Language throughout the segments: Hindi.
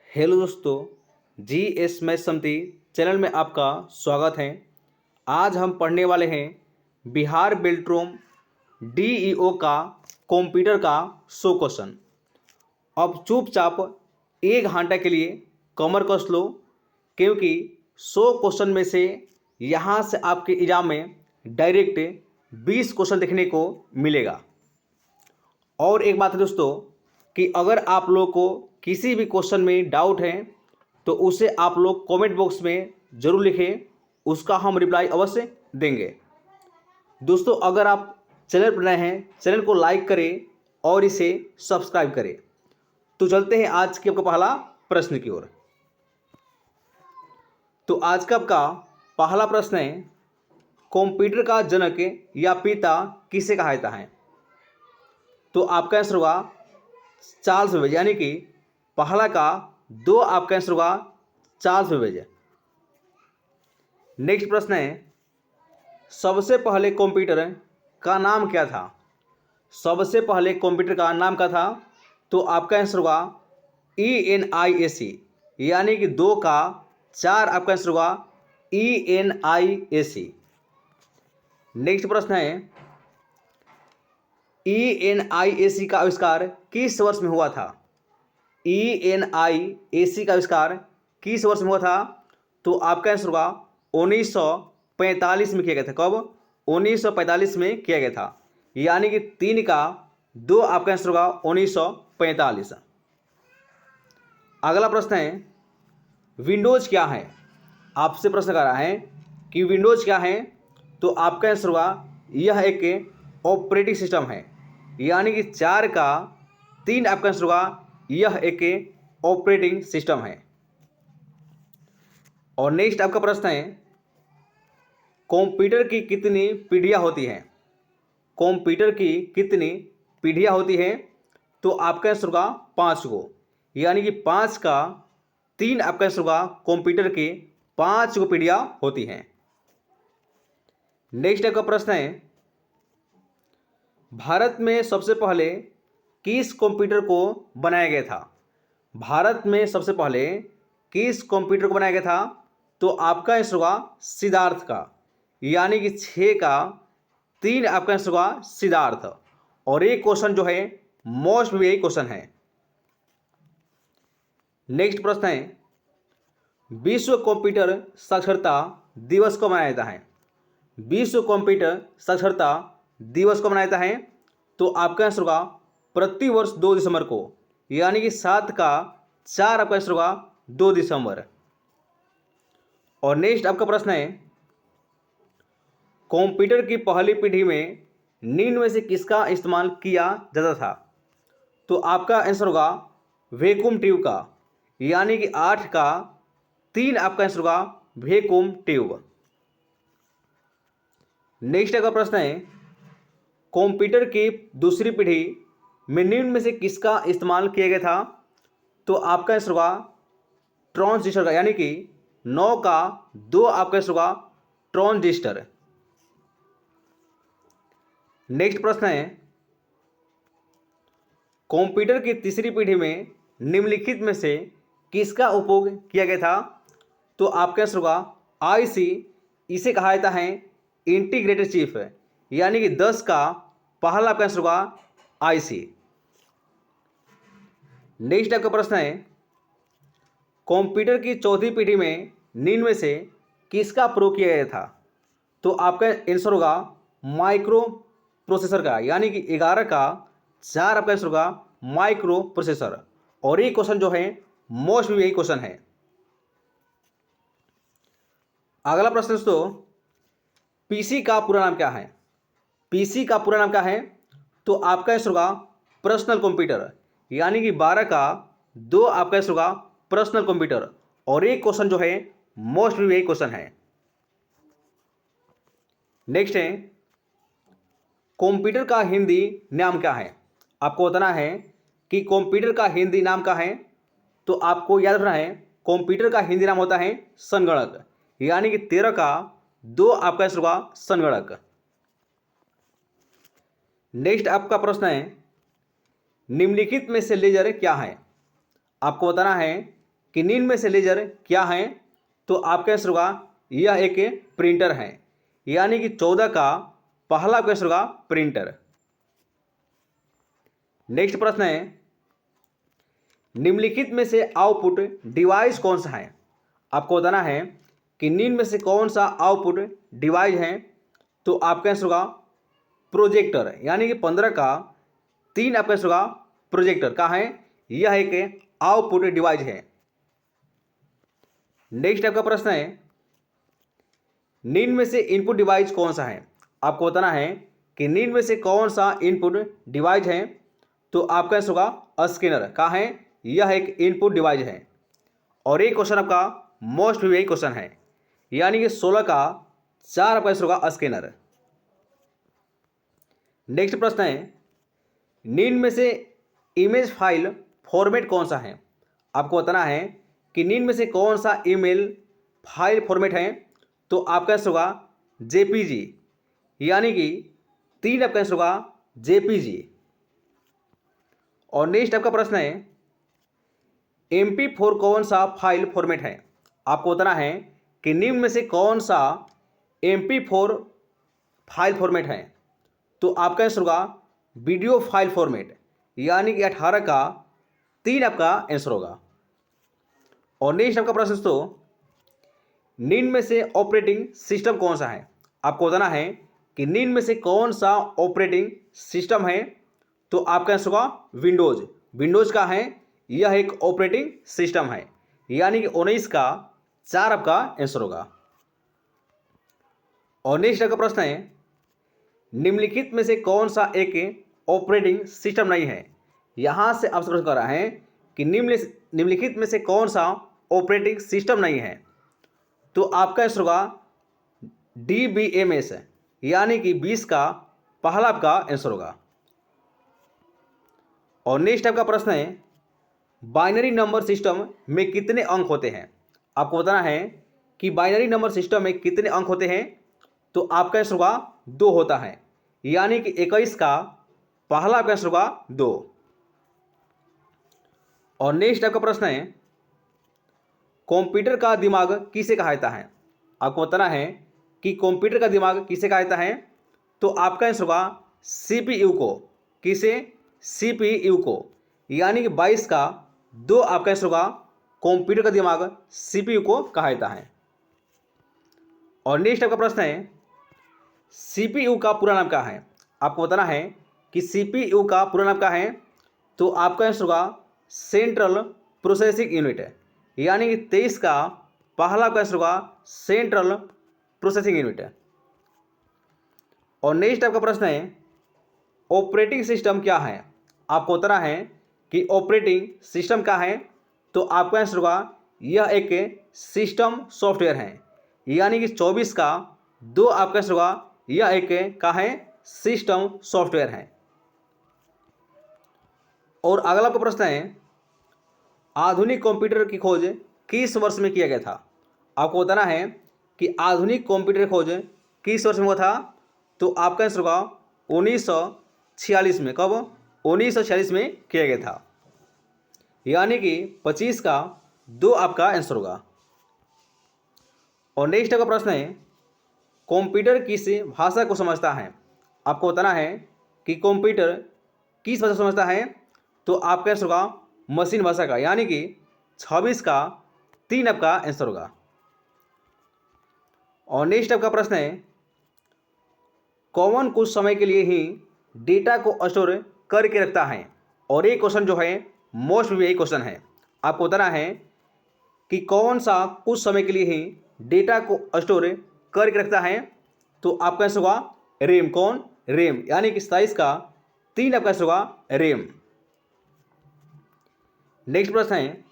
हेलो दोस्तों, जी एस मैथ समिति चैनल में आपका स्वागत है। आज हम पढ़ने वाले हैं बिहार बेल्ट्रोम डीईओ का कंप्यूटर का 100 क्वेश्चन। अब चुपचाप 1 घंटा के लिए कमर कस लो, क्योंकि 100 क्वेश्चन में से यहाँ से आपके एग्जाम में डायरेक्ट 20 क्वेश्चन देखने को मिलेगा। और एक बात है दोस्तों कि अगर आप लोग को किसी भी क्वेश्चन में डाउट है तो उसे आप लोग कमेंट बॉक्स में ज़रूर लिखें, उसका हम रिप्लाई अवश्य देंगे। दोस्तों, अगर आप चैनल पर नए हैं, चैनल को लाइक करें और इसे सब्सक्राइब करें। तो चलते हैं आज के आपका पहला प्रश्न की ओर। तो आज का आपका पहला प्रश्न है, कंप्यूटर का जनक या पिता किसे कहा जाता है? तो आपका आंसर होगा चार्ल्स बेबेज, यानी कि पहला का 2 आपका आंसर होगा चार्ल्स बेबेज। नेक्स्ट प्रश्न है, सबसे पहले कंप्यूटर का नाम क्या था? सबसे पहले कंप्यूटर का नाम क्या था? तो आपका आंसर होगा ENIAC, यानी कि 2 का 4 आपका आंसर होगा ENIAC। नेक्स्ट प्रश्न है, ENIAC का आविष्कार किस वर्ष में हुआ था? ENIAC का आविष्कार किस वर्ष में हुआ था? तो आपका आंसर होगा 1945 में किया गया था। कब? 1945 में किया गया था, यानी कि 3 का 2 आपका आंसर होगा 1945। अगला प्रश्न है, विंडोज क्या है? आपसे प्रश्न कर रहा है कि विंडोज क्या है? तो आपका आंसर होगा यह एक ऑपरेटिंग सिस्टम है, यानी कि 4 का 3 आपका आंसर होगा यह एक ऑपरेटिंग सिस्टम है। और नेक्स्ट आपका प्रश्न है, कंप्यूटर की कितनी पीढ़ियाँ होती हैं? कंप्यूटर की कितनी पीढ़ियाँ होती हैं? तो आपका आंसर होगा 5 गो, यानी कि 5 का 3 आपका आंसर होगा कंप्यूटर की 5 गो पीढ़ियाँ होती हैं। नेक्स्ट आपका प्रश्न है, भारत में सबसे पहले किस कंप्यूटर को बनाया गया था? भारत में सबसे पहले किस कंप्यूटर को बनाया गया था? तो आपका आंसर होगा सिद्धार्थ का, यानी कि 6 का 3 आपका आंसर होगा सिद्धार्थ। और ये क्वेश्चन जो है मोस्ट भी यही क्वेश्चन है। नेक्स्ट प्रश्न है, विश्व कंप्यूटर साक्षरता दिवस को मनाया जाता है? विश्व कंप्यूटर साक्षरता दिवस को मनाया जाता है? तो आपका आंसर होगा प्रतिवर्ष 2 दिसंबर को, यानी कि 7 का 4 आपका आंसर होगा 2 दिसंबर। और नेक्स्ट आपका प्रश्न है, कंप्यूटर की पहली पीढ़ी में निम्न में से किसका इस्तेमाल किया जाता था? तो आपका आंसर होगा वैक्यूम ट्यूब का, यानी कि 8 का 3 आपका आंसर होगा वैक्यूम ट्यूब। नेक्स्ट आपका प्रश्न है, कंप्यूटर की दूसरी पीढ़ी में निम्न में से किसका इस्तेमाल किया गया था? तो आपका आंसर होगा ट्रांजिस्टर का, यानी कि 9 का 2 आपका आंसर होगा ट्रांजिस्टर। नेक्स्ट प्रश्न है, कंप्यूटर की तीसरी पीढ़ी में निम्नलिखित में से किसका उपयोग किया गया था? तो आपका आंसर होगा IC, इसे कहा जाता है इंटीग्रेटेड चिप, यानी कि 10 का पहला आपका आंसर होगा IC। नेक्स्ट आपका प्रश्न है, कंप्यूटर की चौथी पीढ़ी में निम्न में से किसका प्रयोग किया गया था? तो आपका आंसर होगा माइक्रो प्रोसेसर का, यानी कि 11 का 4 आपका आंसर होगा माइक्रो प्रोसेसर। और ये क्वेश्चन जो है मोस्ट भी यही क्वेश्चन है। अगला प्रश्न दोस्तों, पीसी का पूरा नाम क्या है? पीसी का पूरा नाम क्या है? तो आपका आंसर होगा पर्सनल कंप्यूटर, यानी कि 12 का 2 आपका आंसर होगा पर्सनल कंप्यूटर। और ये क्वेश्चन जो है मोस्ट भी यही क्वेश्चन है। नेक्स्ट है, कंप्यूटर का हिंदी नाम क्या है? आपको बताना है कि कंप्यूटर का हिंदी नाम क्या है। तो आपको याद रखना है कंप्यूटर का हिंदी नाम होता है संगणक, यानी कि 13 का 2 आपका आंसर होगा संगणक। नेक्स्ट आपका प्रश्न है, निम्नलिखित में से लेजर क्या है? आपको बताना है कि निम्न में से लेजर क्या है, तो आपका आंसर होगा यह एक प्रिंटर है, यानी कि 14 का पहला आपका आंसर होगा प्रिंटर। नेक्स्ट प्रश्न है, निम्नलिखित में से आउटपुट डिवाइस कौन सा है। आपको बताना है कि निम्न में से कौन सा आउटपुट डिवाइस है, तो आपका आंसर होगा प्रोजेक्टर, यानी कि 15 का 3 आपका आंसर होगा प्रोजेक्टर का है, यह एक आउटपुट डिवाइस है। नेक्स्ट आपका प्रश्न है, निम्न में से इनपुट डिवाइस कौन सा है। आपको बताना है कि निम्न में से कौन सा इनपुट डिवाइस है, तो आपका आंसर होगा स्कैनर का है, यह एक इनपुट डिवाइस है। और एक क्वेश्चन आपका मोस्ट यही क्वेश्चन है, यानी कि 16 का 4 आपका आंसर होगा स्कैनर। नेक्स्ट प्रश्न है, निम्न में से इमेज फाइल फॉर्मेट कौन सा है। आपको बताना है कि निम्न में से कौन सा ईमेल फाइल फॉर्मेट है, तो आपका आंसर होगा जेपीजी, यानी कि 3 आपका आंसर होगा जेपीजी। और नेक्स्ट आपका प्रश्न है, MP4 कौन सा फाइल फॉर्मेट है। आपको बताना है कि निम्न में से कौन सा MP4 फाइल फॉर्मेट है, तो आपका आंसर होगा वीडियो फाइल फॉर्मेट, यानी कि 18 का 3 आपका आंसर होगा। और नेक्स्ट आपका प्रश्न दोस्तों, निम्न में से ऑपरेटिंग सिस्टम कौन सा है। आपको बताना है कि निम्न में से कौन सा ऑपरेटिंग सिस्टम है, तो आपका आंसर होगा विंडोज। विंडोज का है, यह एक ऑपरेटिंग सिस्टम है, यानी कि 19 का 4 आपका आंसर होगा। और नेक्स्ट आपका प्रश्न है, निम्नलिखित में से कौन सा एक ऑपरेटिंग सिस्टम नहीं है। यहां से आपसे प्रश्न कर रहा है कि निम्नलिखित में से कौन सा ऑपरेटिंग सिस्टम नहीं है, तो आपका आंसर होगा DBMS, यानी कि 20 का पहला आपका आंसर होगा। और नेक्स्ट आपका प्रश्न है, बाइनरी नंबर सिस्टम में कितने अंक होते हैं। आपको बताना है कि बाइनरी नंबर सिस्टम में कितने अंक होते हैं, तो आपका आंसर होगा 2 होता है, यानी कि 21 का पहला आपका आंसर होगा 2। और नेक्स्ट आपका प्रश्न है, कंप्यूटर का दिमाग किसे कहा जाता है। आपको बताना है कि कंप्यूटर का दिमाग किसे कहा जाता है, तो आपका आंसर होगा CPU को। किसे? CPU को, यानी कि 22 का 2 आपका आंसर होगा कंप्यूटर का दिमाग CPU को कहा जाता है। और नेक्स्ट आपका प्रश्न है, CPU का पूरा नाम क्या है। आपको बताना है कि CPU का पूरा नाम क्या है, तो आपका आंसर होगा सेंट्रल प्रोसेसिंग यूनिट, यानी कि 23 का पहला आपका आंसर होगा सेंट्रल प्रोसेसिंग यूनिट। और नेक्स्ट आपका प्रश्न है, ऑपरेटिंग सिस्टम क्या है। आपको बताना है कि ऑपरेटिंग सिस्टम क्या है, तो आपका आंसर होगा यह एक सिस्टम सॉफ्टवेयर है, यानी कि 24 का 2 आपका आंसर होगा यह एक का है सिस्टम सॉफ्टवेयर है। और अगला आपका प्रश्न है, आधुनिक कंप्यूटर की खोज किस वर्ष में किया गया था। आपको बताना है कि आधुनिक कंप्यूटर की खोज किस वर्ष में हुआ था, तो आपका आंसर होगा 1946 में। कब? 1946 में किया गया था, यानी कि 25 का 2 आपका आंसर होगा। और नेक्स्ट का प्रश्न है, कंप्यूटर किस भाषा को समझता है। आपको बताना है कि कंप्यूटर किस भाषा को समझता है, तो आपका आंसर होगा मशीन भाषा का, यानी कि 26 का 3 आपका आंसर होगा। और नेक्स्ट आपका प्रश्न है, कौन कुछ समय के लिए ही डेटा को स्टोर करके रखता है। और ये क्वेश्चन जो है मोस्ट यही क्वेश्चन है। आपको बताना है कि कौन सा कुछ समय के लिए ही डेटा को स्टोर करके रखता है, तो आपका आंसर होगा रैम। कौन? रैम, यानी कि 27 का 3 आपका आंसर होगा रैम। नेक्स्ट प्रश्न है,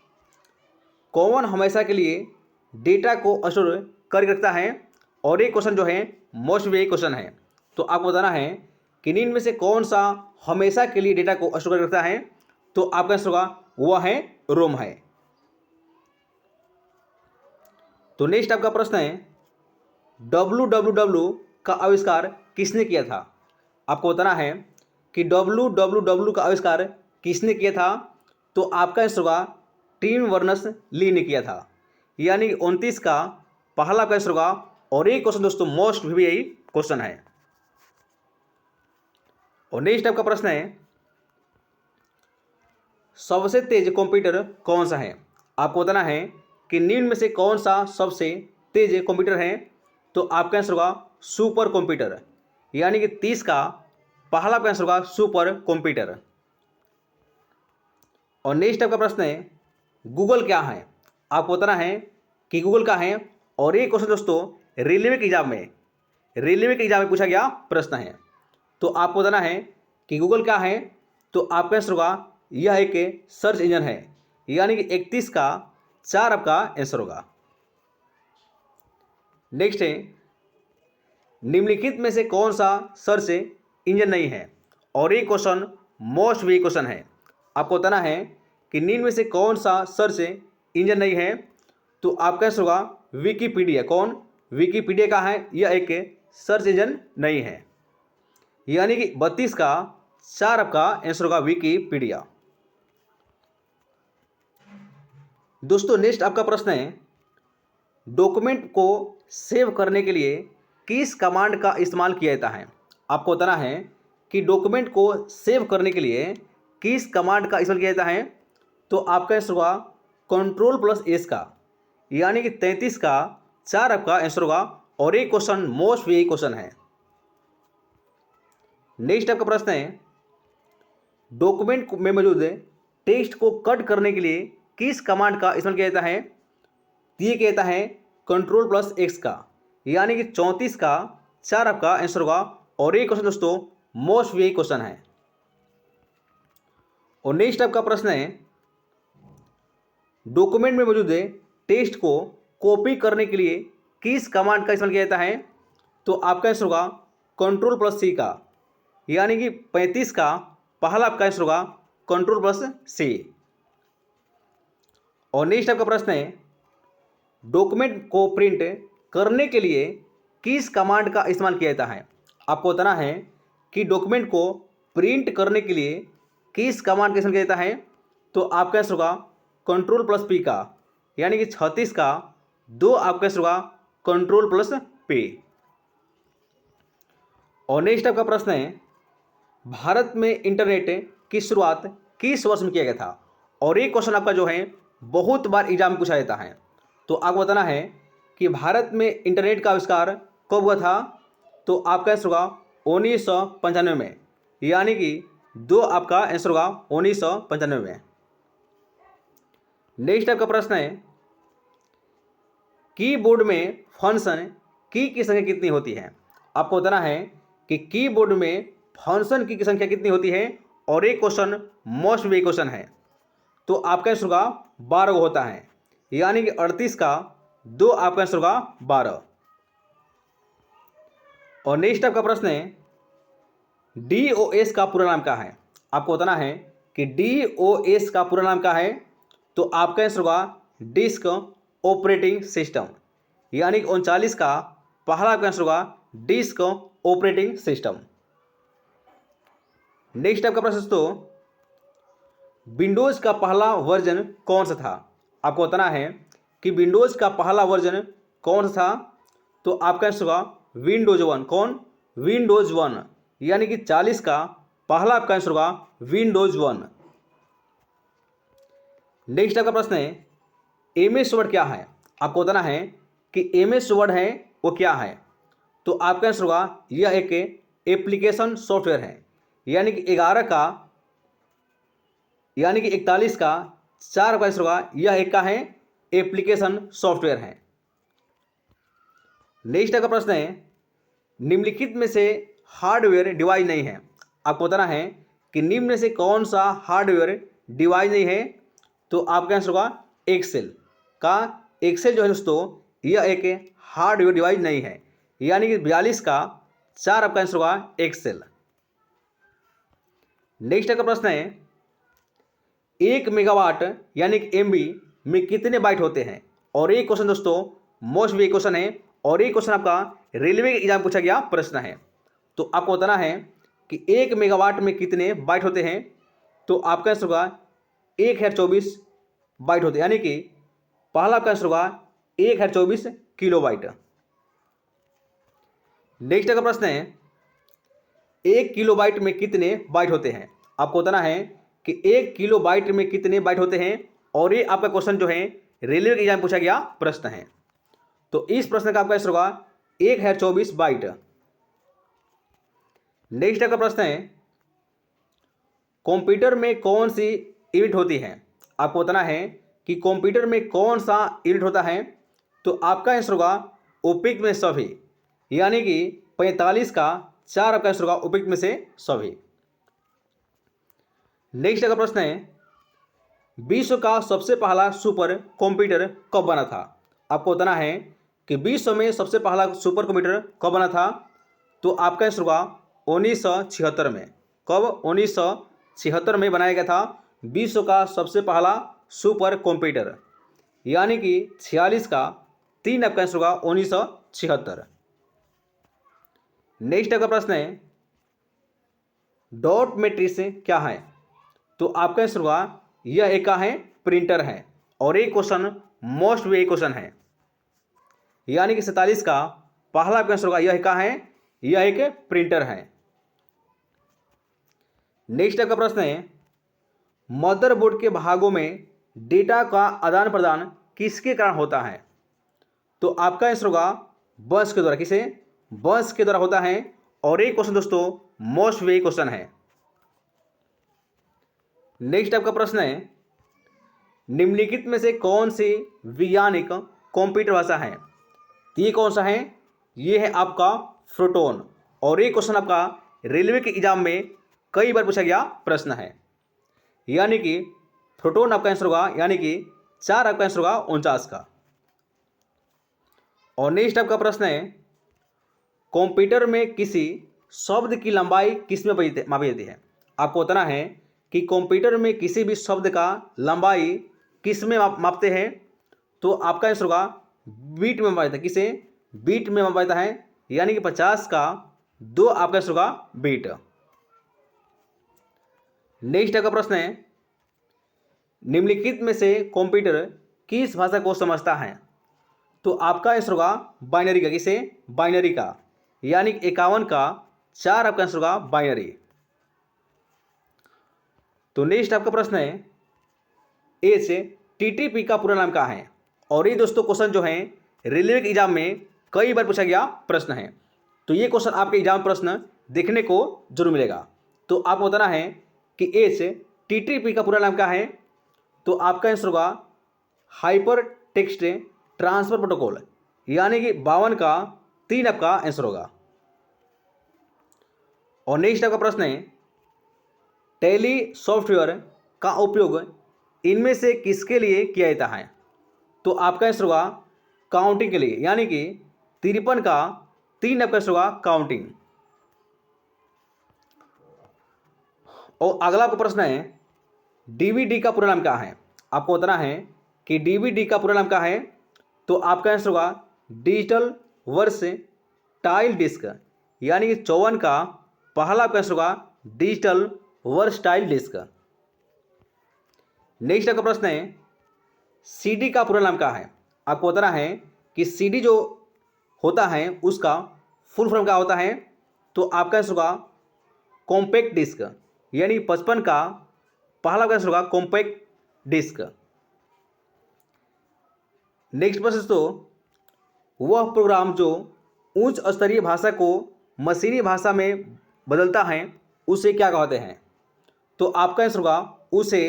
कौन हमेशा के लिए डेटा को स्टोर करके रखता है। और ये क्वेश्चन जो है मोस्ट यही क्वेश्चन है। तो आपको बताना है कि निम्न में से कौन सा हमेशा के लिए डेटा को स्टोर करके रखता है, तो आपका आंसर होगा वह है रोम है। तो नेक्स्ट आपका प्रश्न है, www का आविष्कार किसने किया था। आपको बताना है कि www का आविष्कार किसने किया था, तो आपका आंसर होगा टिम बर्नर्स ली ने किया था। यानी कि 29 का पहला आपका आंसर होगा। और ये क्वेश्चन दोस्तों मोस्ट भी यही क्वेश्चन है। और नेक्स्ट आपका प्रश्न है, सबसे तेज कंप्यूटर कौन सा है? आपको बताना है कि निम्न में से कौन सा सबसे तेज कंप्यूटर है? तो आपका आंसर होगा सुपर कंप्यूटर। यानी कि 30 का पहला आपका आंसर होगा सुपर कंप्यूटर। और नेक्स्ट आपका प्रश्न है, गूगल क्या है? आपको बताना है कि गूगल क्या है। और ये क्वेश्चन दोस्तों रेलवे के एग्जाम में पूछा गया प्रश्न है। तो आपको बताना है कि गूगल क्या है। तो आपका आंसर होगा यह एक सर्च इंजन है। यानी कि 31 का 4 आपका आंसर होगा। नेक्स्ट है, निम्नलिखित में से कौन सा सर्च इंजन नहीं है? और ये क्वेश्चन मोस्ट भी क्वेश्चन है। आपको बताना है कि निम्न में से कौन सा सर्च इंजन नहीं है? तो आपका आंसर होगा विकीपीडिया। कौन? विकीपीडिया का है, यह एक सर्च इंजन नहीं है। यानी कि 32 का 4 आपका आंसर होगा विकीपीडिया। दोस्तों नेक्स्ट आपका प्रश्न है, डॉक्यूमेंट को सेव करने के लिए किस कमांड का इस्तेमाल किया जाता है? आपको बताना है कि डॉक्यूमेंट को सेव करने के लिए किस कमांड का इस्तेमाल किया जाता है? तो आपका आंसर होगा Ctrl+S का। यानी कि 33 का 4 आपका आंसर होगा। और ये क्वेश्चन मोस्ट भी क्वेश्चन है। नेक्स्ट आपका प्रश्न है, डॉक्यूमेंट में मौजूद टेक्स्ट को कट करने के लिए किस कमांड का इस्तेमाल किया जाता है? ये किया जाता है Ctrl+X का। यानी कि 34 का 4 आपका आंसर होगा। और ये क्वेश्चन दोस्तों मोस्ट भी क्वेश्चन है। और नेक्स्ट आपका प्रश्न है, डॉक्यूमेंट में मौजूद टेक्स्ट को कॉपी करने के लिए किस कमांड का इस्तेमाल किया जाता है? तो आपका आंसर होगा Ctrl+C का। यानी कि 35 का पहला आपका आंसर होगा Ctrl+C। और नेक्स्ट आपका प्रश्न है, डॉक्यूमेंट को प्रिंट करने के लिए किस कमांड का इस्तेमाल किया जाता है? आपको बताना है कि डॉक्यूमेंट को प्रिंट करने के लिए किस कमांड का इस्तेमाल किया जाता है? तो आपका आंसर होगा Ctrl+P का। यानी कि 36 का 2 आपका आंसर होगा Ctrl+P। और नेक्स्ट आपका प्रश्न है, भारत में इंटरनेट की शुरुआत किस वर्ष में किया गया था? और ये क्वेश्चन आपका जो है बहुत बार एग्जाम में पूछा जाता है। तो आपको बताना है कि भारत में इंटरनेट का आविष्कार कब हुआ था? तो आपका आंसर होगा 1995 में। यानी कि 2 आपका आंसर होगा 1995 में। नेक्स्ट आपका प्रश्न है, कीबोर्ड में फंक्शन की संख्या कितनी होती है? आपको बताना है कि कीबोर्ड में फंक्शन की संख्या कितनी होती है। और एक क्वेश्चन मोस्ट भी क्वेश्चन है। तो आपका आंसर होगा 12 होता है। यानी कि 38 का 2 आपका आंसर होगा 12। और नेक्स्ट आपका प्रश्न है, DOS का पूरा नाम क्या है? आपको बताना है कि DOS का पूरा नाम क्या है? तो आपका आंसर होगा डिस्क ऑपरेटिंग सिस्टम। यानी कि 39 का पहला आपका आंसर होगा डिस्क ऑपरेटिंग सिस्टम। नेक्स्ट आपका प्रश्न दोस्तों, विंडोज का पहला वर्जन कौन सा था? आपको बताना है कि विंडोज का पहला वर्जन कौन सा था? तो आपका आंसर होगा विंडोज 1। कौन? विंडोज 1। यानी कि 40 का पहला आपका आंसर होगा विंडोज 1। नेक्स्ट आपका प्रश्न है, MS वर्ड क्या है? आपको बताना है कि MS वर्ड है वो क्या है? तो आपका आंसर होगा यह एक एप्लीकेशन सॉफ्टवेयर है। यानी कि 41 का 4 का आंसर होगा यह एक का है एप्लीकेशन सॉफ्टवेयर है। नेक्स्ट का प्रश्न है, निम्नलिखित में से हार्डवेयर डिवाइस नहीं है। आपको बताना है कि निम्न में से कौन सा हार्डवेयर डिवाइस नहीं है? तो आपका आंसर होगा एक्सेल का। एक्सेल जो है दोस्तों यह एक हार्डवेयर डिवाइस नहीं है। यानी कि 42 का 4 आपका आंसर होगा एक्सेल। नेक्स्ट का प्रश्न है, 1 मेगावाट यानी कि MB में कितने बाइट होते हैं? और ये क्वेश्चन दोस्तों मोस्ट भी क्वेश्चन है। और ये क्वेश्चन आपका रेलवे के एग्जाम पूछा गया प्रश्न है। तो आपको बताना है कि 1 मेगावाट में कितने बाइट होते हैं? तो आपका आंसर होगा 1024 बाइट होते हैं, यानी कि पहला आपका आंसर होगा 1024 किलोबाइट। नेक्स्ट का प्रश्न है 1 किलोबाइट में कितने बाइट होते हैं। आपको बताना है कि 1 किलोबाइट में कितने बाइट होते हैं, और ये आपका क्वेश्चन जो है रेलवे के एग्जाम में पूछा गया प्रश्न है। तो इस प्रश्न का आपका आंसर होगा 1024 बाइट। नेक्स्ट का प्रश्न है कंप्यूटर में कौन सी यूनिट होती है। आपको बताना है कि कंप्यूटर में कौन सा यूनिट होता है। तो आपका आंसर होगा उपयुक्त में सभी, यानी कि 45 का 4 आपका आंसर होगा उपयुक्त में से सभी। नेक्स्ट का प्रश्न है विश्व का सबसे पहला सुपर कंप्यूटर कब बना था। आपको बताना है कि विश्व में सबसे पहला सुपर कंप्यूटर कब बना था। तो आपका आंसर होगा 1976 में। कब? 1976 में बनाया गया था विश्व का सबसे पहला सुपर कंप्यूटर, यानी कि 46 का 3 आपका आंसर होगा 1976। नेक्स्ट का प्रश्न है डॉट मैट्रिक्स क्या है। तो आपका आंसर होगा यह एक का है प्रिंटर है, और एक क्वेश्चन मोस्ट वे क्वेश्चन है, यानी कि 47 का पहला आपका आंसर होगा यह का है, यह एक प्रिंटर है। नेक्स्ट का प्रश्न है मदरबोर्ड के भागों में डेटा का आदान प्रदान किसके कारण होता है। तो आपका आंसर होगा बस के द्वारा। किसे? बस के द्वारा होता है, और एक क्वेश्चन दोस्तों मोस्ट वे क्वेश्चन है। नेक्स्ट आपका प्रश्न है निम्नलिखित में से कौन सी वैज्ञानिक कंप्यूटर भाषा है। तो ये कौन सा है? ये है आपका फोर्ट्रान, और ये क्वेश्चन आपका रेलवे के एग्जाम में कई बार पूछा गया प्रश्न है, यानी कि फोर्ट्रान आपका आंसर होगा, यानी कि 4 आपका आंसर होगा 49 का। और नेक्स्ट आपका प्रश्न है कंप्यूटर में किसी शब्द की लंबाई किस में मापी जाती है। आपको बताना है कि कंप्यूटर में किसी भी शब्द का लंबाई किस में मापते हैं। तो आपका आंसर होगा बीट में मापा जाता है। किसे? बीट में मापा जाता है, यानी कि 50 का 2 आपका आंसर होगा बीट। नेक्स्ट का प्रश्न है निम्नलिखित में से कंप्यूटर किस भाषा को समझता है। तो आपका आंसर होगा बाइनरी का। किसे? बाइनरी का, यानी 51 का 4 आपका आंसर होगा बाइनरी। तो नेक्स्ट आपका प्रश्न है HTTP का पूरा नाम क्या है। और ये दोस्तों क्वेश्चन जो है रेलवे के एग्जाम में कई बार पूछा गया प्रश्न है। तो ये क्वेश्चन आपके एग्जाम प्रश्न देखने को जरूर मिलेगा। तो आपको बताना है कि HTTP का पूरा नाम क्या है। तो आपका आंसर होगा हाइपर टेक्स्ट ट्रांसफर प्रोटोकॉल, यानी कि 52 का 3 आपका आंसर होगा। और नेक्स्ट आपका प्रश्न है टैली सॉफ्टवेयर का उपयोग इनमें से किसके लिए किया जाता है। तो आपका आंसर होगा काउंटिंग के लिए, यानी कि 53 का 3 आपका आंसर होगा काउंटिंग। और अगला आपका प्रश्न है DVD का पूरा नाम क्या है। आपको बताना है कि DVD का पूरा नाम क्या है। तो आपका आंसर होगा डिजिटल वर्सटाइल डिस्क, यानी कि 54 का पहला आपका आंसर होगा डिजिटल वर्सटाइल डिस्क। नेक्स्ट आपका प्रश्न है CD का पूरा नाम क्या है। आपको बताना है कि CD जो होता है उसका फुल फॉर्म क्या होता है। तो आपका आंसर होगा कॉम्पैक्ट डिस्क, यानी 55 का पहला आपका आंसर होगा कॉम्पैक्ट डिस्क। नेक्स्ट प्रश्न तो वह प्रोग्राम जो उच्च स्तरीय भाषा को मशीनी भाषा में बदलता है उसे क्या कहते हैं। तो आपका आंसर होगा उसे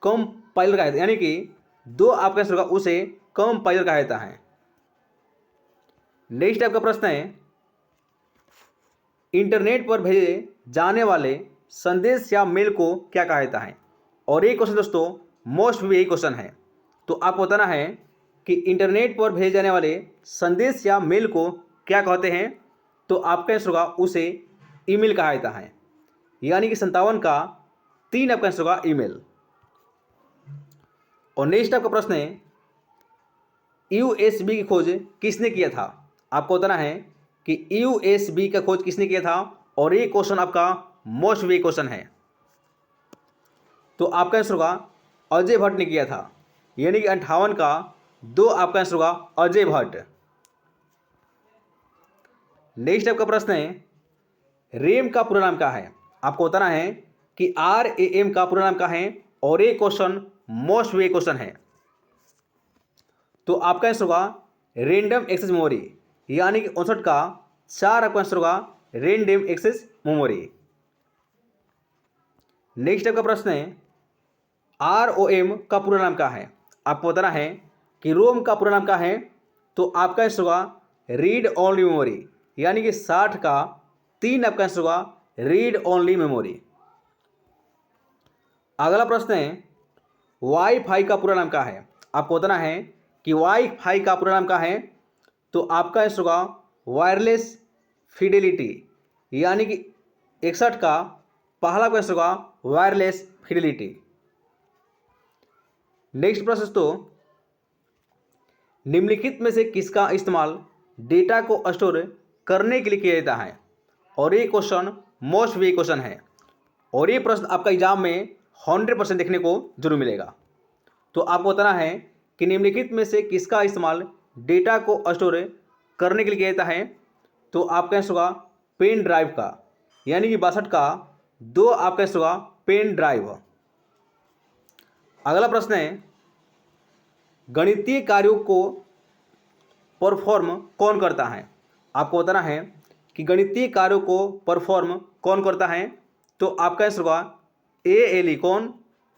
कंपाइलर कहा जाता है, यानी कि 2 आपका आंसर होगा उसे कंपाइलर कहा जाता है। नेक्स्ट आपका प्रश्न है इंटरनेट पर भेजे जाने वाले संदेश या मेल को क्या कहा जाता है। और ये क्वेश्चन दोस्तों मोस्ट भी यही क्वेश्चन है। तो आपको बताना है कि इंटरनेट पर भेजे जाने वाले संदेश या मेल को क्या कहते हैं। तो आपका आंसर होगा उसे ईमेल कहा जाता है, यानी कि 57 का 3 आपका आंसर होगा ईमेल। और नेक्स्ट आपका प्रश्न है USB की खोज किसने किया था। आपको बताना है कि USB का खोज किसने किया था, और ये क्वेश्चन आपका मोस्ट वे क्वेश्चन है। तो आपका आंसर होगा अजय भट्ट ने किया था, यानी कि 58 का 2 आपका आंसर होगा अजय भट्ट। नेक्स्ट आपका प्रश्न है, रेम का पूरा नाम क्या है? आपको बताना है कि RAM का पूरा नाम क्या है, और ये क्वेश्चन मोस्ट वे क्वेश्चन है। तो आपका आंसर होगा रैंडम एक्सेस मेमोरी, यानी कि 59 का 4 आपका आंसर होगा रैंडम एक्सेस मेमोरी। नेक्स्ट आपका प्रश्न है, ROM का पूरा नाम क्या है? आपको बताना है कि रोम का पूरा नाम क्या है। तो आपका आंसर होगा रीड ओनली मेमोरी, यानी कि 60 का 3 आपका आंसर होगा रीड ओनली मेमोरी। अगला प्रश्न है, वाईफाई का पूरा नाम क्या है? आपको बताना है कि वाईफाई का पूरा नाम क्या है। तो आपका आंसर होगा वायरलेस फिडेलिटी, यानी कि 61 का पहला आंसर होगा वायरलेस फिडेलिटी। नेक्स्ट प्रश्न तो, निम्नलिखित में से किसका इस्तेमाल डेटा को स्टोर करने के लिए किया जाता है? और ये क्वेश्चन मोस्ट वे क्वेश्चन है, और ये प्रश्न आपका एग्जाम में 100% देखने को जरूर मिलेगा। तो आपको बताना है कि निम्नलिखित में से किसका इस्तेमाल डेटा को स्टोर करने के लिए किया जाता है। तो आपका आंसर होगा पेन ड्राइव का, यानी कि 62 का 2 आपका आंसर होगा पेन ड्राइव। अगला प्रश्न है, गणितीय कार्यों को परफॉर्म कौन करता है? आपको बताना है कि गणितीय कार्यों को परफॉर्म कौन करता है। तो आपका आंसर होगा ALE, कौन?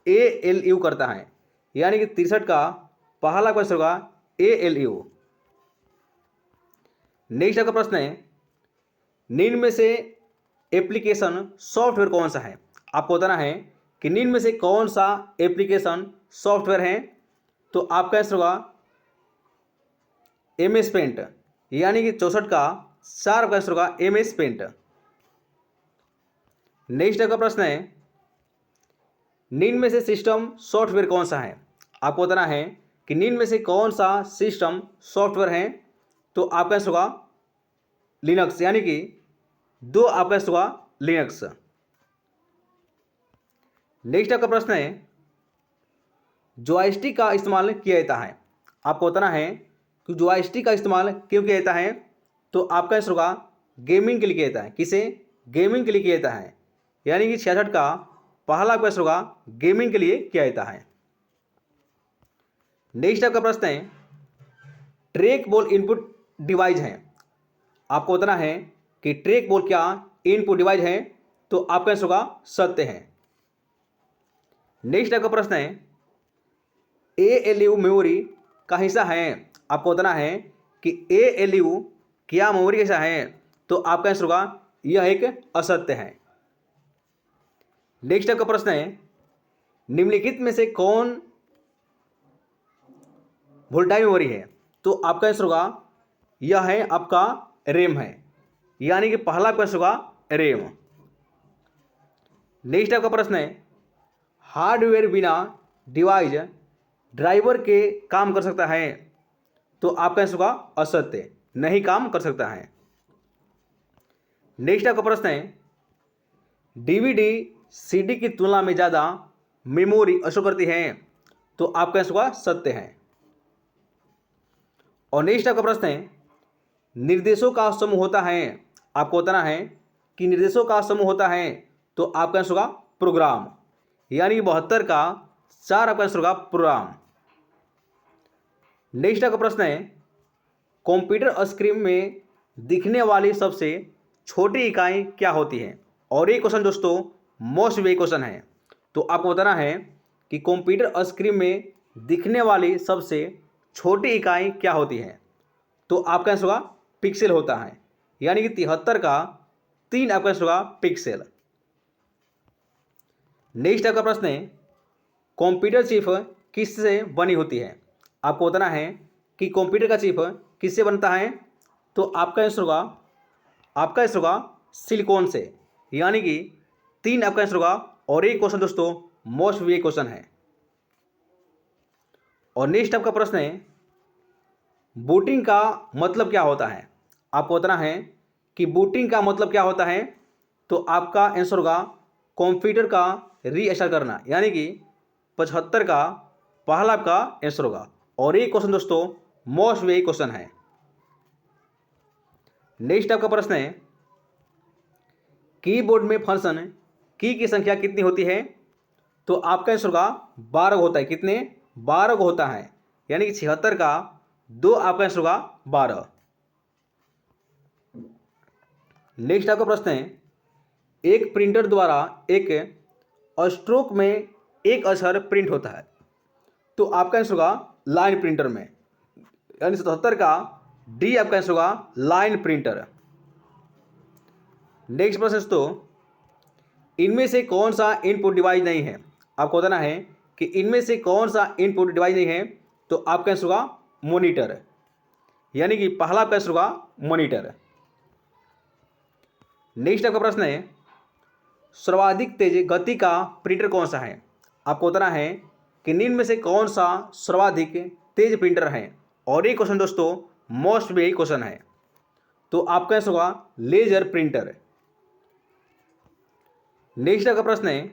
ALU करता है, यानी कि 63 का पहला क्वेश्चन होगा ALU। नेक्स्ट आपका प्रश्न है, निम्न में से एप्लीकेशन सॉफ्टवेयर कौन सा है? आपको बताना है कि निम्न में से कौन सा एप्लीकेशन सॉफ्टवेयर है। तो आपका आंसर होगा MS पेंट, यानी कि 64 का 4 आपका आंसर होगा MS पेंट। नेक्स्ट आपका प्रश्न है, निम्न में से सिस्टम सॉफ्टवेयर कौन सा है? आपको बताना है कि निम्न में से कौन सा सिस्टम सॉफ्टवेयर है। तो आपका आंसर होगा लिनक्स, यानी कि 2 आपका आंसर होगा लिनक्स। नेक्स्ट आपका प्रश्न है, जॉयस्टिक का इस्तेमाल किया जाता है? आपको बताना है कि जॉयस्टिक का इस्तेमाल क्यों किया जाता है। तो आपका आंसर होगा गेमिंग के लिए किया जाता है। किसे? गेमिंग के लिए किया जाता है, यानी कि 66 का पहला आपका आंसर होगा गेमिंग के लिए किया जाता है। नेक्स्ट आपका प्रश्न है, ट्रैक बॉल इनपुट डिवाइस है। आपको बताना है कि ट्रैक बॉल क्या इनपुट डिवाइस है। तो आपका आंसर होगा सत्य है। नेक्स्ट आपका प्रश्न है, ALU मेमोरी का हिस्सा है। आपको बताना है कि ALU क्या मेमोरी का हिस्सा है। तो आपका आंसर होगा यह एक असत्य है। नेक्स्ट आपका प्रश्न है, निम्नलिखित में से कौन वोल्टाइल मेमोरी है। तो आपका आंसर होगा यह है आपका रैम है, यानी कि पहला आपका आंसर होगा रैम। नेक्स्ट आपका प्रश्न है, हार्डवेयर बिना डिवाइस ड्राइवर के काम कर सकता है। तो आपका आंसर होगा असत्य, नहीं काम कर सकता है। नेक्स्ट आपका प्रश्न है, DVD CD की तुलना में ज़्यादा मेमोरी स्टोर करती है। तो आपका आंसर होगा सत्य है। और नेक्स्ट आपका प्रश्न है, निर्देशों का समूह होता है। आपको बताना है कि निर्देशों का समूह होता है। तो आपका आंसर होगा प्रोग्राम, यानी 72 का 4 आपका आंसर होगा प्रोग्राम। नेक्स्ट आपका प्रश्न है, कंप्यूटर स्क्रीन में दिखने वाली सबसे छोटी इकाई क्या होती है। और ये क्वेश्चन दोस्तों मोस्ट वे क्वेश्चन है। तो आपको बताना है कि कंप्यूटर स्क्रीन में दिखने वाली सबसे छोटी इकाई क्या होती है। तो आपका आंसर होगा पिक्सल होता है, यानी कि 73 का 3 आपका आंसर होगा पिक्सल। नेक्स्ट आपका प्रश्न है, कंप्यूटर चिप किससे बनी होती है। आपको बताना है कि कंप्यूटर का चिप किससे बनता है। तो आपका आंसर होगा सिलिकॉन से, यानी कि 3 आपका आंसर होगा। और ये क्वेश्चन दोस्तों मोस्ट वे क्वेश्चन है। और नेक्स्ट आपका प्रश्न है, बूटिंग का मतलब क्या होता है। आपको बताना है कि बूटिंग का मतलब क्या होता है। तो आपका आंसर होगा कंप्यूटर का रीस्टार्ट करना, यानी कि 75 का पहला आपका आंसर होगा। और ये क्वेश्चन दोस्तों मोस्ट वे क्वेश्चन है। नेक्स्ट आपका प्रश्न है, कीबोर्ड में फंक्शन की संख्या कितनी होती है? तो आपका आंसर होगा 12 होता है। कितने? 12 होता है, यानी कि 76 का 2 आपका आंसर होगा 12। नेक्स्ट आपका प्रश्न है, एक प्रिंटर द्वारा एक स्ट्रोक में एक अक्षर प्रिंट होता है, तो आपका आंसर होगा लाइन प्रिंटर में, यानी 77 का डी आपका आंसर होगा लाइन प्रिंटर। नेक्स्ट प्रश्न दोस्तों, इनमें से कौन सा इनपुट डिवाइस नहीं है? आपको बताना है कि इनमें से कौन सा इनपुट डिवाइस नहीं है, तो आपका आंसर होगा मॉनिटर, यानी कि पहला आपका आंसर होगा मॉनिटर। नेक्स्ट आपका प्रश्न है, सर्वाधिक तेज गति का प्रिंटर कौन सा है? आपको बताना है कि निम्न में से कौन सा सर्वाधिक तेज प्रिंटर है। और ये क्वेश्चन दोस्तों मोस्ट भी क्वेश्चन है, तो आपका आंसर होगा लेजर प्रिंटर। नेक्स्ट आपका प्रश्न है,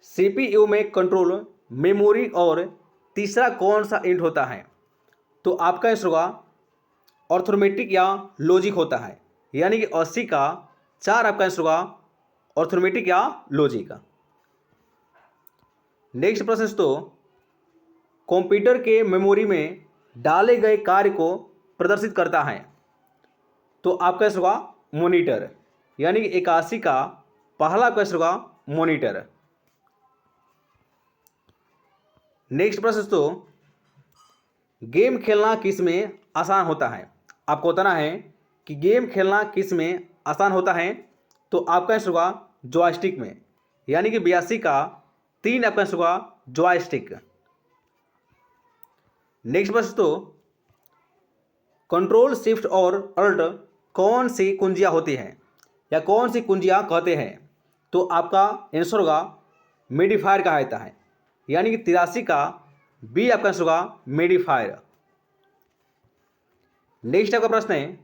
सीपीयू में कंट्रोल, मेमोरी और तीसरा कौन सा यूनिट होता है? तो आपका आंसर होगा अर्थमेटिक या लॉजिक होता है, यानी कि 80 का 4 आपका आंसर होगा अर्थमेटिक या लॉजिक। नेक्स्ट प्रश्न दोस्तों, कंप्यूटर के मेमोरी में डाले गए कार्य को प्रदर्शित करता है, तो आपका आंसर होगा मॉनिटर, यानी कि 81 का पहला आपका आंसर होगा मॉनिटर। नेक्स्ट प्रश्न दोस्तों, गेम खेलना किस में आसान होता है? आपको बताना है कि गेम खेलना किस में आसान होता है, तो आपका आंसर होगा जॉयस्टिक में, यानी कि 82 का 3 आपका आंसर होगा जॉयस्टिक। नेक्स्ट प्रश्न दोस्तों, कंट्रोल शिफ्ट और अल्ट कौन सी कुंजियां होती हैं या कौन सी कुंजियां कहते हैं? तो आपका आंसर होगा मेडिफायर कहा जाता है, यानी कि 83 का बी आपका आंसर होगा मेडिफायर। नेक्स्ट आपका प्रश्न है,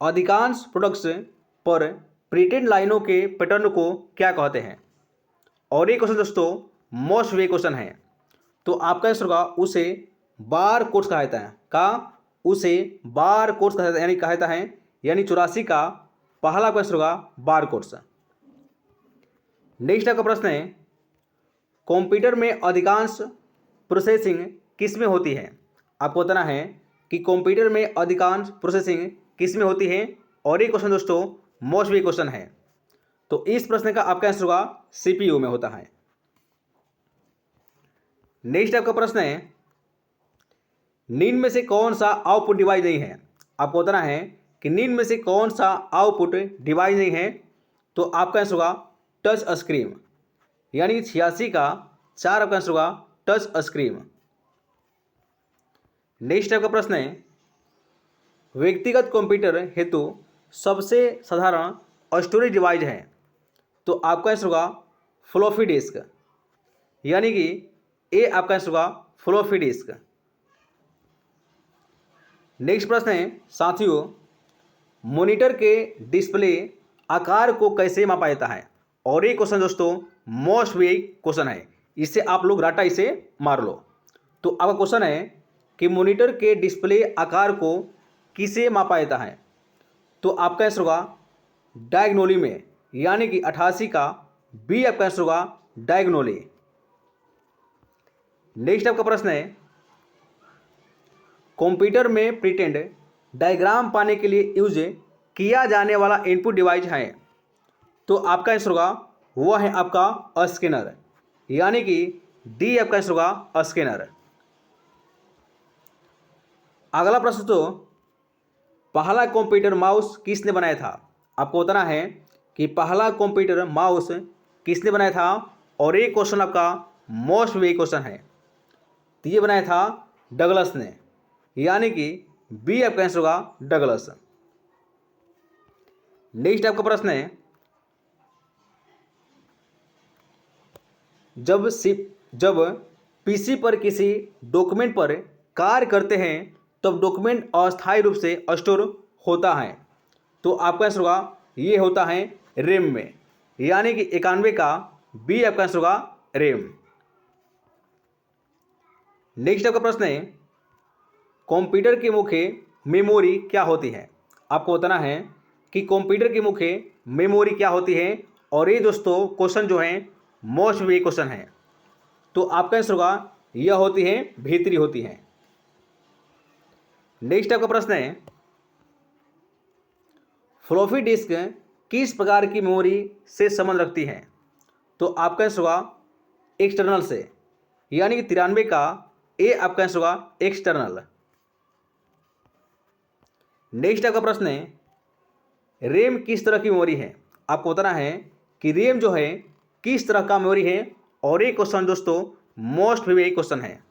अधिकांश प्रोडक्ट्स पर प्रिंटेड लाइनों के पैटर्न को क्या कहते हैं? और ये क्वेश्चन दोस्तों मोस्ट वे क्वेश्चन है, तो आपका आंसर होगा उसे बार कोड्स कहा जाता है। उसे बार कोड्स कहा जाता है, यानी कहा जाता है, यानी 84 का पहला आपका आंसर होगा बार कोड्स। नेक्स्ट आपका प्रश्न है, कंप्यूटर में अधिकांश प्रोसेसिंग किस में होती है? आपको बताना है कि कंप्यूटर में अधिकांश प्रोसेसिंग किस में होती है। और ये क्वेश्चन दोस्तों मोस्ट वे क्वेश्चन है, तो इस प्रश्न का आपका आंसर होगा सीपीयू में होता है। नेक्स्ट आपका प्रश्न है, निम्न में से कौन सा आउटपुट डिवाइस नहीं है? आपको बताना है कि निम्न में से कौन सा आउटपुट डिवाइस नहीं है, तो आपका आंसर होगा टच स्क्रीन, यानी 86 का 4 आपका आंसर होगा टच स्क्रीन। नेक्स्ट आपका प्रश्न है, व्यक्तिगत कंप्यूटर हेतु सबसे साधारण स्टोरेज डिवाइस है, तो आपका आंसर होगा फ्लॉपी डिस्क, यानी कि ए आपका आंसर होगा फ्लॉपी डिस्क। नेक्स्ट प्रश्न है साथियों, मॉनिटर के डिस्प्ले आकार को कैसे मापा जाता है? और ये क्वेश्चन दोस्तों मोस्ट वे क्वेश्चन है, इससे आप लोग राटा इसे मार लो। तो आपका क्वेश्चन है कि मॉनिटर के डिस्प्ले आकार को किसे मापा जाता है? तो आपका आंसर होगा डायगोनली में, यानी कि 88 का बी आपका आंसर होगा डायगोनली। नेक्स्ट आपका प्रश्न है, कंप्यूटर में प्रिंटेड डायग्राम पाने के लिए यूज किया जाने वाला इनपुट डिवाइस है, तो आपका आंसर होगा वह है आपका स्कैनर, यानी कि डी आपका आंसर होगा स्कैनर। अगला प्रश्न, तो पहला कंप्यूटर माउस किसने बनाया था? आपको बताना है कि पहला कंप्यूटर माउस किसने बनाया था। और ये क्वेश्चन आपका मोस्ट वे क्वेश्चन है, तो ये बनाया था डगलस ने, यानी कि बी आपका आंसर होगा डगलस। नेक्स्ट आपका प्रश्न है, जब पीसी पर किसी डॉक्यूमेंट पर कार्य करते हैं तब डॉक्यूमेंट अस्थायी रूप से स्टोर होता है, तो आपका आंसर होगा ये होता है रैम में, यानी कि 91 का बी आपका आंसर होगा रैम। नेक्स्ट आपका प्रश्न है, कंप्यूटर की मुख्य मेमोरी क्या होती है। आपको बताना है कि कंप्यूटर की मुख्य मेमोरी क्या होती है, और ये दोस्तों क्वेश्चन जो है मोस्ट वे क्वेश्चन है। तो आपका आंसर होगा यह होती है भीतरी होती है। नेक्स्ट आपका प्रश्न है, फ्लॉपी डिस्क किस प्रकार की मेमोरी से संबंध रखती है। तो आपका आंसर होगा एक्सटर्नल से, यानी कि 93 का ए आपका आंसर होगा एक्सटर्नल। नेक्स्ट आपका प्रश्न है, रैम किस तरह की मेमोरी है। आपको बताना है कि रैम जो है किस तरह का मेमोरी है, और ये क्वेश्चन दोस्तों मोस्ट वे क्वेश्चन है।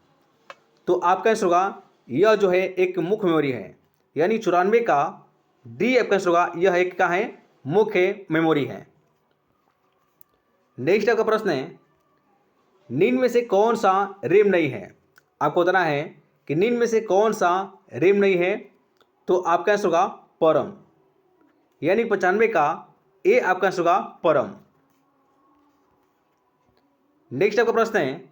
तो आपका आंसर होगा यह जो है एक मुख्य मेमोरी है, यानी 94 का डी आपका आंसर होगा यह एक का है मुख्य मेमोरी है। नेक्स्ट आपका प्रश्न है, निम्न में से कौन सा रैम नहीं है। आपको बताना है कि निम्न में से कौन सा रैम नहीं है। तो आपका आंसर होगा परम, यानी 95 का ए आपका आंसर होगा परम। नेक्स्ट आपका प्रश्न है,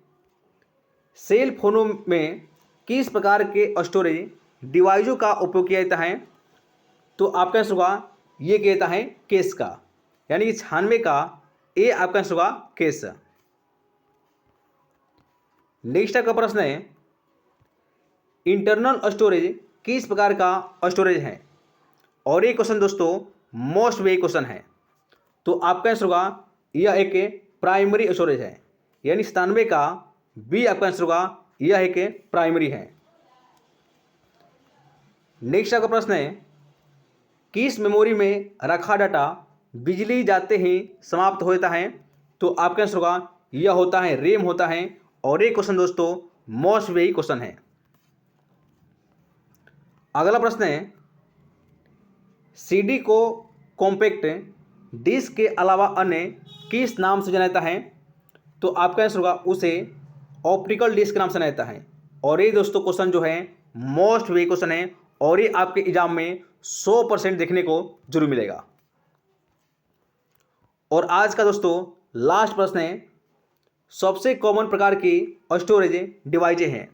सेल फोनों में किस प्रकार के स्टोरेज डिवाइसों का उपयोग किया जाता है। तो आपका आंसर होगा ये किया जाता है केस का, यानी कि 96 का ए आपका आंसर होगा केस। नेक्स्ट आपका प्रश्न है, इंटरनल स्टोरेज किस प्रकार का स्टोरेज है, और ये क्वेश्चन दोस्तों मोस्ट वे क्वेश्चन है। तो आपका आंसर होगा यह एक प्राइमरी स्टोरेज है, यानी 97 का बी आपका आंसर होगा यह एक प्राइमरी है। नेक्स्ट आपका प्रश्न है, किस मेमोरी में रखा डाटा बिजली जाते ही समाप्त हो जाता है। तो आपका आंसर होगा यह होता है रैम होता है, और ये क्वेश्चन दोस्तों मोस्ट वे क्वेश्चन है। अगला प्रश्न है, सीडी को कॉम्पैक्ट डिस्क के अलावा अन्य किस नाम से जाना जाता है। तो आपका आंसर होगा उसे ऑप्टिकल डिस्क के नाम से जाना जाता है, और ये दोस्तों क्वेश्चन जो है मोस्ट वे क्वेश्चन है, और ये आपके एग्जाम में 100% देखने को जरूर मिलेगा। और आज का दोस्तों लास्ट प्रश्न है, सबसे कॉमन प्रकार की स्टोरेज डिवाइजें हैं।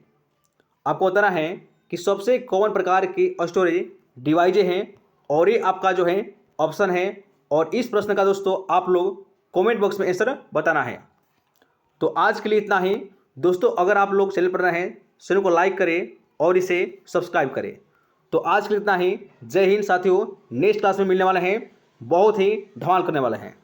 आपको बताना है कि सबसे कॉमन प्रकार की स्टोरेज डिवाइजें हैं, और ये आपका जो है ऑप्शन है। और इस प्रश्न का दोस्तों आप लोग कमेंट बॉक्स में आंसर बताना है। तो आज के लिए इतना ही दोस्तों। अगर आप लोग चैनल पर नए हैं, चैनल को लाइक करें और इसे सब्सक्राइब करें। तो आज के लिए इतना ही। जय हिंद साथियों, नेक्स्ट क्लास में मिलने वाले हैं, बहुत ही धमाल करने वाले हैं।